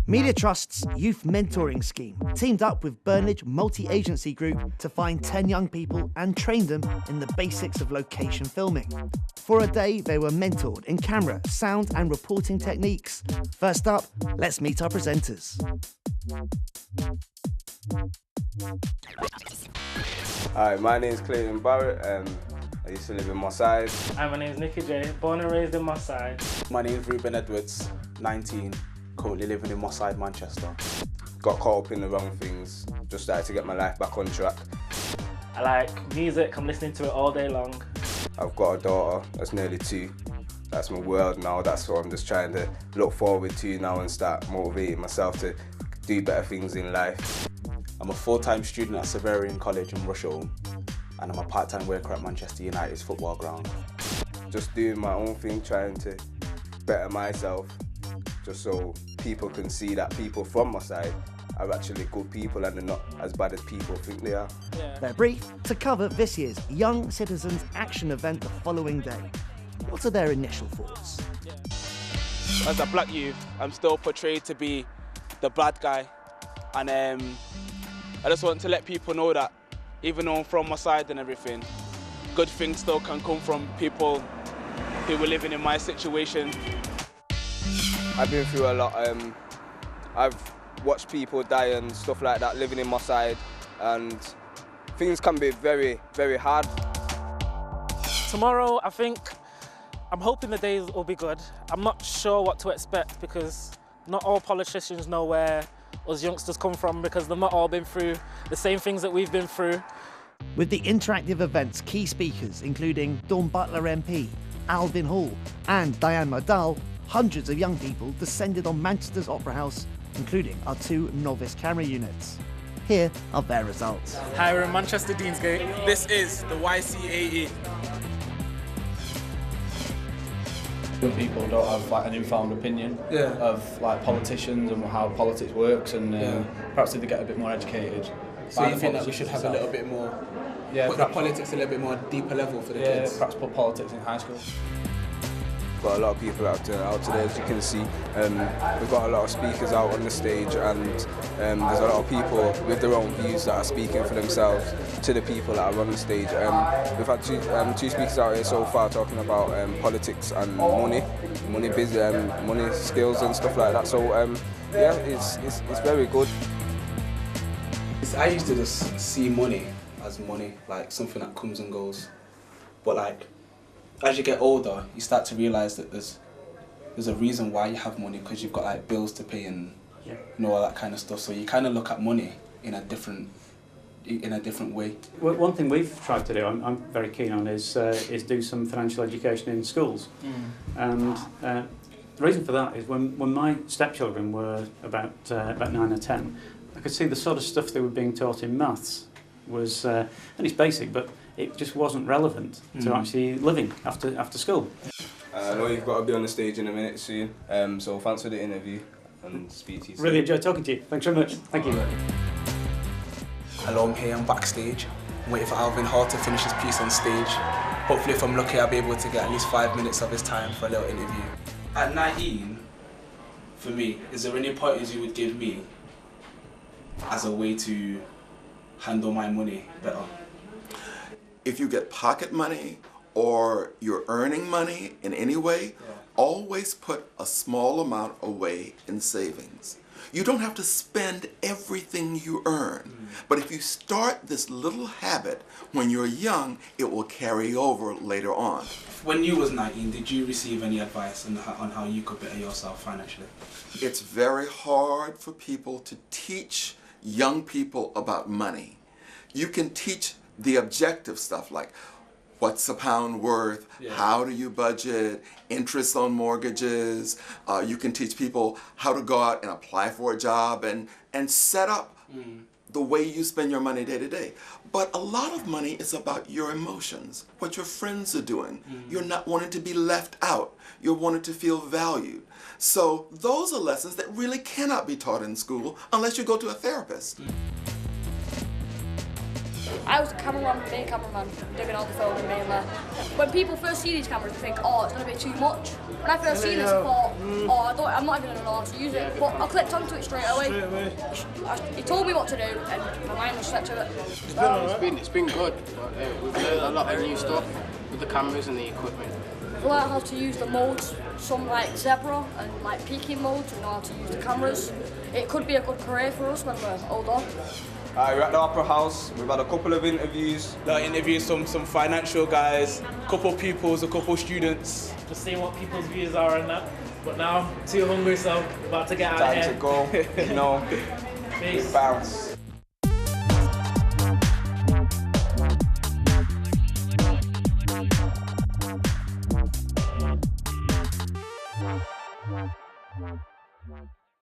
Media Trust's youth mentoring scheme teamed up with Burnage Multi Agency Group to find 10 young people and train them in the basics of location filming. For a day, they were mentored in camera, sound and reporting techniques. First up, let's meet our presenters. Hi, my name is Clayton Barrett. I used to live in Moss Side. Hi, my name is Nicky J, born and raised in Moss Side. My name is Ruben Edwards, 19, currently living in Moss Side, Manchester. Got caught up in the wrong things, just started to get my life back on track. I like music, I'm listening to it all day long. I've got a daughter that's nearly 2. That's my world now, that's what I'm just trying to look forward to now and start motivating myself to do better things in life. I'm a full-time student at Severian College in Rusholme, and I'm a part-time worker at Manchester United's football ground. Just doing my own thing, trying to better myself, just so people can see that people from my side are actually good people and they're not as bad as people think they are. They're briefed to cover this year's Young Citizens Action event the following day. What are their initial thoughts? As a black youth, I'm still portrayed to be the bad guy, and I just want to let people know that even though I'm from my side and everything, good things still can come from people who were living in my situation. I've been through a lot. I've watched people die and stuff like that living in my side, and things can be very, very hard. Tomorrow, I'm hoping the days will be good. I'm not sure what to expect because not all politicians know where us youngsters come from because they've not all been through the same things that we've been through. With the interactive event's key speakers, including Dawn Butler MP, Alvin Hall and Diane Modal, hundreds of young people descended on Manchester's Opera House, including our 2 novice camera units. Here are their results. Hi, we're in Manchester Deansgate. This is the YCAE. Young people don't have like an informed opinion of like politicians and how politics works, and perhaps if they get a bit more educated. So you think that we should have a little bit more, put the politics a little bit more deeper level for the kids? Yeah, perhaps put politics in high school. Got a lot of people out today, as you can see. We've got a lot of speakers out on the stage, and there's a lot of people with their own views that are speaking for themselves to the people that are on the stage. We've had two speakers out here so far talking about politics and money skills and stuff like that. So yeah, it's very good. I used to just see money as money, like something that comes and goes, but like, as you get older, you start to realise that there's a reason why you have money, because you've got like bills to pay and you know, all that kind of stuff. So you kind of look at money in a different way. Well, one thing we've tried to do, I'm very keen on, is do some financial education in schools. And the reason for that is when my stepchildren were about 9 or 10, I could see the sort of stuff they were being taught in maths was, and it's basic, but it just wasn't relevant to actually living after school. I know you've got to be on the stage in a minute soon, so thanks for the interview and speak to you soon. Really enjoyed talking to you. Thanks very much. Thank you. Hello, I'm here, I'm backstage. I'm waiting for Alvin Hall to finish his piece on stage. Hopefully, if I'm lucky, I'll be able to get at least 5 minutes of his time for a little interview. At 19, for me, is there any pointers you would give me as a way to handle my money better? If you get pocket money or you're earning money in any way, always put a small amount away in savings. You don't have to spend everything you earn, but if you start this little habit when you're young, it will carry over later on. When you was 19, did you receive any advice on how you could better yourself financially? It's very hard for people to teach young people about money. You can teach the objective stuff like what's a pound worth, how do you budget, interest on mortgages. You can teach people how to go out and apply for a job and set up the way you spend your money day to day. But a lot of money is about your emotions, what your friends are doing. You're not wanting to be left out. You're wanting to feel valued. So those are lessons that really cannot be taught in school unless you go to a therapist. I was the main cameraman, doing all the filming mainly. When people first see these cameras, they think, oh, it's going to be too much. When I first seen this, I thought, oh, I'm not even going to know how to use it. But I clicked onto it straight away. He told me what to do, and my mind was set to it. It's been good. We've learned a lot of new stuff with the cameras and the equipment. We've learned how to use the modes, some like zebra and like peaking modes. We know how to use the cameras. It could be a good career for us when we're older. We're at the Opera House. We've had a couple of interviews. Some financial guys, a couple pupils, a couple students. Just seeing what people's views are and that. But now, too hungry, so about to get out of here. Time to go, you know, Peace. bounce.